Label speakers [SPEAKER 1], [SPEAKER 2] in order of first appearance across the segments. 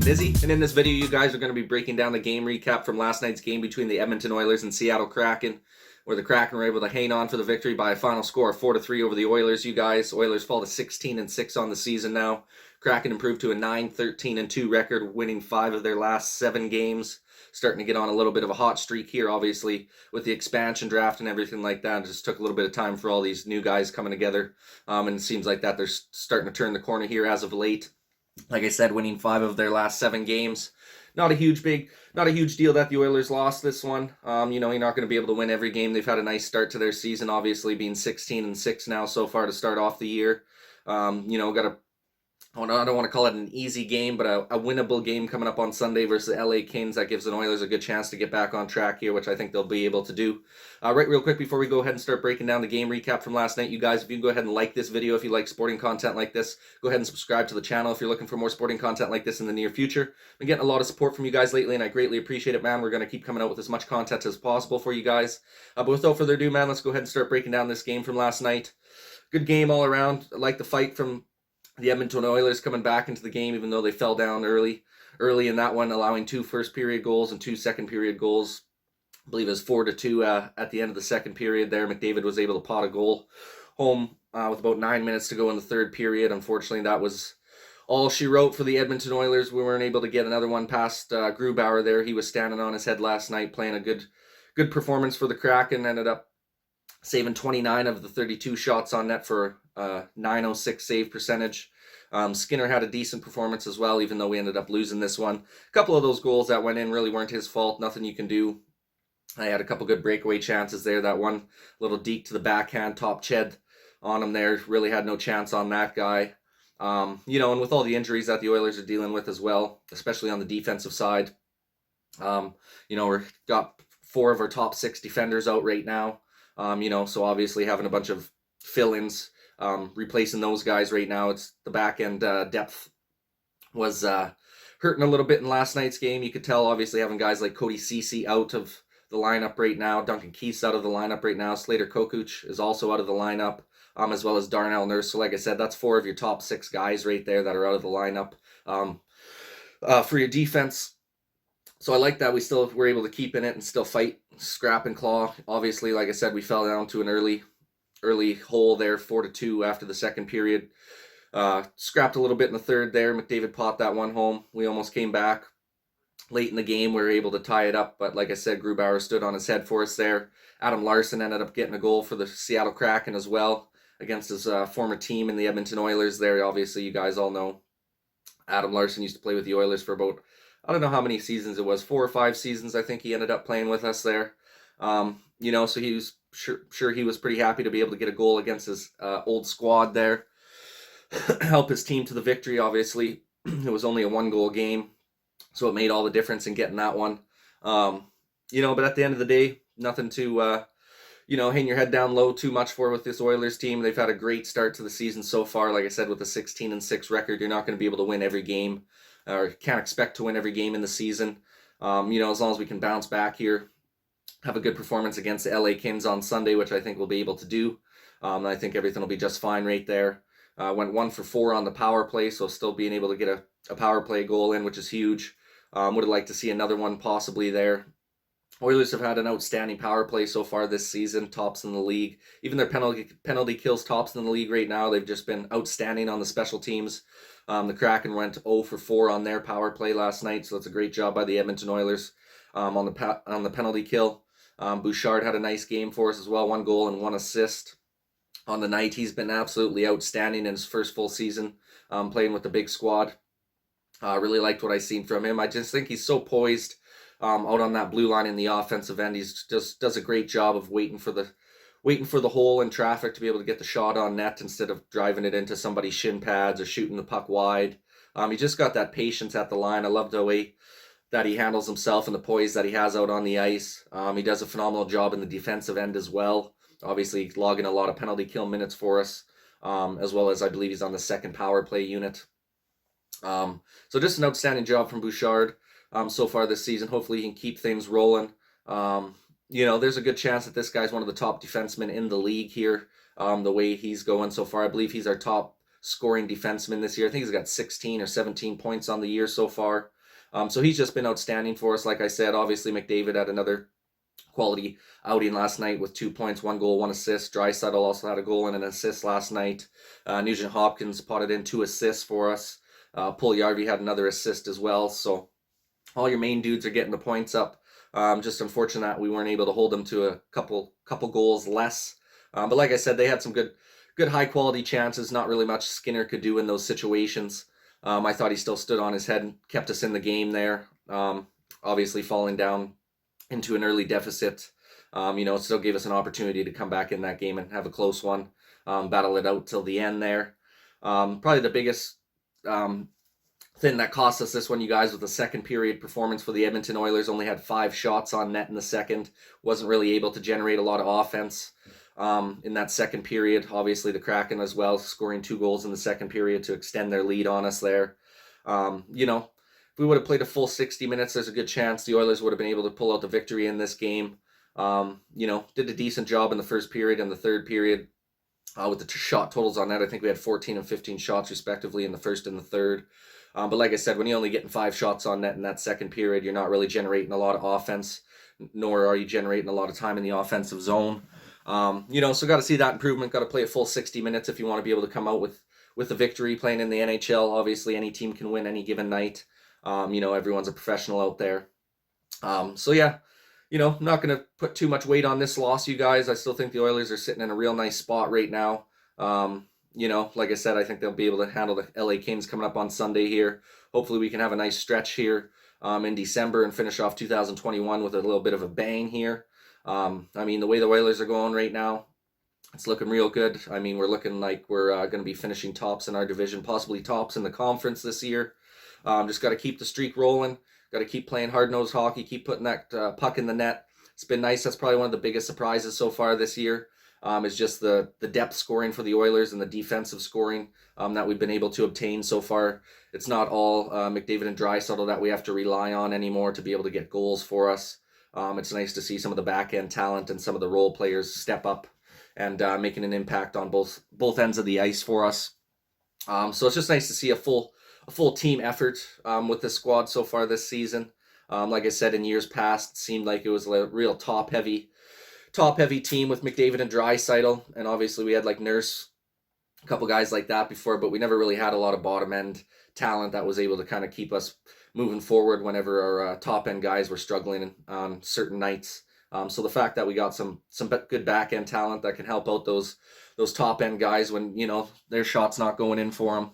[SPEAKER 1] and Izzy, and in this video you guys are going to be breaking down the game recap from last night's game between the Edmonton Oilers and Seattle Kraken, where the Kraken were able to hang on for the victory by a final score of 4-3 over the Oilers. You guys, Oilers fall to 16-6 on the season now. Kraken improved to a 9-13-2 record, winning 5 of their last 7 games. Starting to get on a little bit of a hot streak here, obviously, with the expansion draft and everything like that. It just took a little bit of time for all these new guys coming together, and it seems like that they're starting to turn the corner here as of late. Like I said, winning 5 of their last 7 games. Not a huge deal that the Oilers lost this one. You're not going to be able to win every game. They've had a nice start to their season, obviously being 16-6 now so far to start off the year. I don't want to call it an easy game, but a winnable game coming up on Sunday versus the LA Kings. That gives the Oilers a good chance to get back on track here, which I think they'll be able to do. Right, real quick, before we go ahead and start breaking down the game recap from last night, you guys, if you can go ahead and like this video if you like sporting content like this, go ahead and subscribe to the channel if you're looking for more sporting content like this in the near future. I've been getting a lot of support from you guys lately, and I greatly appreciate it, man. We're going to keep coming out with as much content as possible for you guys. But without further ado, man, let's go ahead and start breaking down this game from last night. Good game all around. I like the fight from the Edmonton Oilers coming back into the game, even though they fell down early in that one, allowing 2 first-period goals and 2 second-period goals. I believe it was 4-2 at the end of the second period there. McDavid was able to pot a goal home with about 9 minutes to go in the third period. Unfortunately, that was all she wrote for the Edmonton Oilers. We weren't able to get another one past Grubauer there. He was standing on his head last night, playing a good performance for the Kraken. Ended up saving 29 of the 32 shots on net for .906 save percentage. Skinner had a decent performance as well, even though we ended up losing this one. A couple of those goals that went in really weren't his fault. Nothing you can do. I had a couple good breakaway chances there. That one little deke to the backhand, top ched on him there. Really had no chance on that guy. And with all the injuries that the Oilers are dealing with as well, especially on the defensive side, we've got 4 of our top 6 defenders out right now. So obviously having a bunch of fill-ins, replacing those guys right now. It's the back end depth was hurting a little bit in last night's game. You could tell, obviously, having guys like Cody Ceci out of the lineup right now, Duncan Keith's out of the lineup right now, Slater Kokuch is also out of the lineup, as well as Darnell Nurse. So like I said, that's 4 of your top 6 guys right there that are out of the lineup for your defense. So I like that we still were able to keep in it and still fight, scrap and claw. Obviously, like I said, we fell down to an early hole there, 4-2 after the second period. Scrapped a little bit in the third there. McDavid popped that one home. We almost came back late in the game. We were able to tie it up, but like I said, Grubauer stood on his head for us there. Adam Larson ended up getting a goal for the Seattle Kraken as well against his former team in the Edmonton Oilers there. Obviously, you guys all know Adam Larson used to play with the Oilers for about, I don't know how many seasons it was, 4 or 5 seasons I think he ended up playing with us there. So he was sure he was pretty happy to be able to get a goal against his old squad there. Help his team to the victory, obviously. It was only a 1-goal game, so it made all the difference in getting that one. But at the end of the day, nothing to, hang your head down low too much for with this Oilers team. They've had a great start to the season so far. Like I said, with a 16-6 record, you're not going to be able to win every game, or can't expect to win every game in the season. As long as we can bounce back here, have a good performance against the LA Kings on Sunday, which I think we'll be able to do. I think everything will be just fine right there. Went 1 for 4 on the power play, so still being able to get a power play goal in, which is huge. Would have liked to see another one possibly there. Oilers have had an outstanding power play so far this season, tops in the league. Even their penalty kills tops in the league right now. They've just been outstanding on the special teams. The Kraken went 0 for 4 on their power play last night, so it's a great job by the Edmonton Oilers on the penalty kill. Bouchard had a nice game for us as well, 1 goal and 1 assist on the night. He's been absolutely outstanding in his first full season playing with the big squad. Really liked what I seen from him. I just think he's so poised out on that blue line in the offensive end. He's just does a great job of waiting for the hole in traffic to be able to get the shot on net instead of driving it into somebody's shin pads or shooting the puck wide. He just got that patience at the line. I love the way that he handles himself and the poise that he has out on the ice. He does a phenomenal job in the defensive end as well. Obviously logging a lot of penalty kill minutes for us, as well as I believe he's on the second power play unit. So just an outstanding job from Bouchard so far this season. Hopefully he can keep things rolling. There's a good chance that this guy's one of the top defensemen in the league here. The way he's going so far, I believe he's our top scoring defenseman this year. I think he's got 16 or 17 points on the year so far. So he's just been outstanding for us. Like I said, obviously McDavid had another quality outing last night with 2 points, 1 goal, 1 assist. Draisaitl also had a goal and an assist last night. Nugent Hopkins potted in 2 assists for us. Puljujärvi had another assist as well. So all your main dudes are getting the points up. Just unfortunate that we weren't able to hold them to a couple goals less. But like I said, they had some good high quality chances. Not really much Skinner could do in those situations. I thought he still stood on his head and kept us in the game there. Obviously falling down into an early deficit, still gave us an opportunity to come back in that game and have a close one, battle it out till the end there. Probably the biggest thing that cost us this one, you guys, with the second period performance for the Edmonton Oilers. Only had 5 shots on net in the second. Wasn't really able to generate a lot of offense in that second period. Obviously the Kraken as well, scoring 2 goals in the second period to extend their lead on us there. If we would have played a full 60 minutes, there's a good chance the Oilers would have been able to pull out the victory in this game. Did a decent job in the first period and the third period with the shot totals on net. I think we had 14 and 15 shots respectively in the first and the third. But like I said, when you're only getting 5 shots on net in that second period, you're not really generating a lot of offense, nor are you generating a lot of time in the offensive zone. So got to see that improvement. Got to play a full 60 minutes if you want to be able to come out with a victory playing in the NHL. Obviously, any team can win any given night. Everyone's a professional out there. I'm not going to put too much weight on this loss, you guys. I still think the Oilers are sitting in a real nice spot right now. Like I said, I think they'll be able to handle the LA Kings coming up on Sunday here. Hopefully we can have a nice stretch here in December and finish off 2021 with a little bit of a bang here. The way the Oilers are going right now, it's looking real good. We're looking like we're going to be finishing tops in our division, possibly tops in the conference this year. Just got to keep the streak rolling. Got to keep playing hard-nosed hockey, keep putting that puck in the net. It's been nice. That's probably one of the biggest surprises so far this year. Is just the depth scoring for the Oilers and the defensive scoring that we've been able to obtain so far. It's not all McDavid and Draisaitl that we have to rely on anymore to be able to get goals for us. It's nice to see some of the back-end talent and some of the role players step up and making an impact on both ends of the ice for us. So it's just nice to see a full team effort with the squad so far this season. Like I said, in years past, it seemed like it was a real top-heavy team with McDavid and Draisaitl, and obviously we had like Nurse, a couple guys like that before, but we never really had a lot of bottom-end talent that was able to kind of keep us moving forward whenever our top-end guys were struggling on certain nights. So the fact that we got some good back-end talent that can help out those top-end guys when, their shot's not going in for them,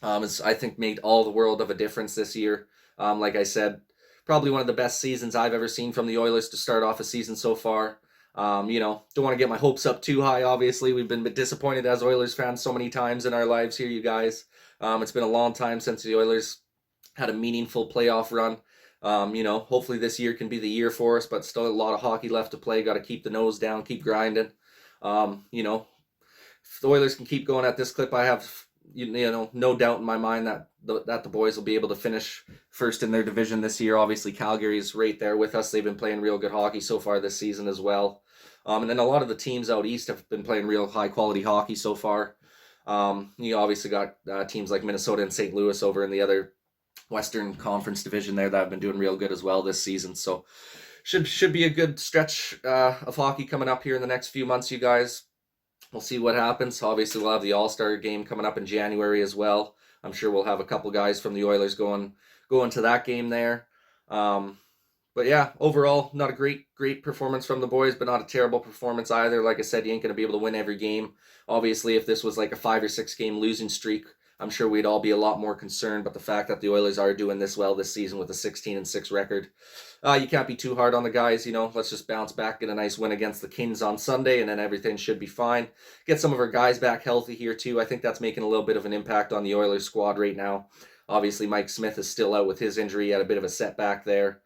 [SPEAKER 1] has, I think, made all the world of a difference this year. Like I said, probably one of the best seasons I've ever seen from the Oilers to start off a season so far. Don't want to get my hopes up too high, obviously. We've been disappointed as Oilers fans so many times in our lives here, you guys. It's been a long time since the Oilers had a meaningful playoff run. Hopefully this year can be the year for us, but still a lot of hockey left to play. Got to keep the nose down, keep grinding. If the Oilers can keep going at this clip, I have no doubt in my mind that the boys will be able to finish first in their division this year. Obviously, Calgary's right there with us. They've been playing real good hockey so far this season as well. And then a lot of the teams out east have been playing real high-quality hockey so far. You obviously got teams like Minnesota and St. Louis over in the other Western Conference division there that have been doing real good as well this season. So should be a good stretch of hockey coming up here in the next few months, you guys. We'll see what happens. Obviously, we'll have the All-Star game coming up in January as well. I'm sure we'll have a couple guys from the Oilers going to that game there. But yeah, overall, not a great performance from the boys, but not a terrible performance either. Like I said, you ain't going to be able to win every game. Obviously, if this was like a 5 or 6 game losing streak, I'm sure we'd all be a lot more concerned. But the fact that the Oilers are doing this well this season with a 16-6 record, you can't be too hard on the guys. Let's just bounce back, get a nice win against the Kings on Sunday, and then everything should be fine. Get some of our guys back healthy here too. I think that's making a little bit of an impact on the Oilers squad right now. Obviously, Mike Smith is still out with his injury. He had a bit of a setback there.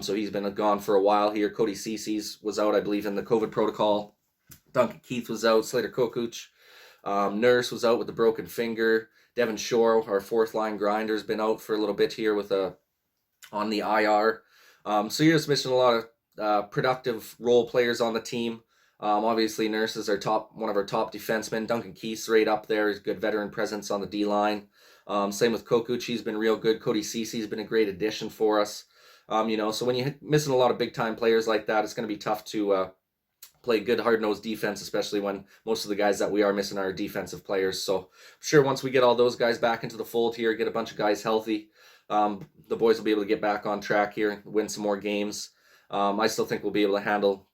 [SPEAKER 1] So he's been gone for a while here. Cody Cece's was out, I believe, in the COVID protocol. Duncan Keith was out. Slater Kokuch. Nurse was out with a broken finger. Devin Shore, our fourth-line grinder, has been out for a little bit here on the IR. So you're just missing a lot of productive role players on the team. Obviously, Nurse is one of our top defensemen. Duncan Keith's right up there. He's a good veteran presence on the D-line. Same with Kokuch, he's been real good. Cody Cece's been a great addition for us. So when you're missing a lot of big-time players like that, it's going to be tough to play good hard-nosed defense, especially when most of the guys that we are missing are defensive players. So I'm sure once we get all those guys back into the fold here, get a bunch of guys healthy, the boys will be able to get back on track here, win some more games. I still think we'll be able to handle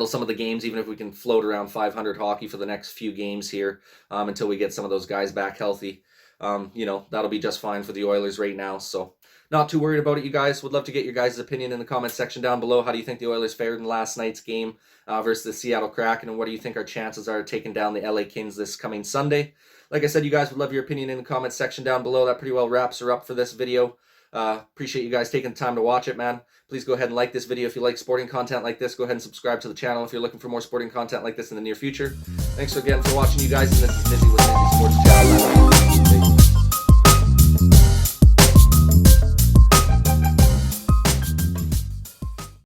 [SPEAKER 1] some of the games, even if we can float around 500 hockey for the next few games here until we get some of those guys back healthy. That'll be just fine for the Oilers right now. So not too worried about it, you guys. Would love to get your guys' opinion in the comment section down below. How do you think the Oilers fared in last night's game versus the Seattle Kraken? And what do you think our chances are of taking down the LA Kings this coming Sunday? Like I said, you guys would love your opinion in the comment section down below. That pretty well wraps her up for this video. Appreciate you guys taking the time to watch it, man. Please go ahead and like this video if you like sporting content like this. Go ahead and subscribe to the channel if you're looking for more sporting content like this in the near future. Thanks again for watching, you guys, and this is Nizzy with Nizzy Sports Channel.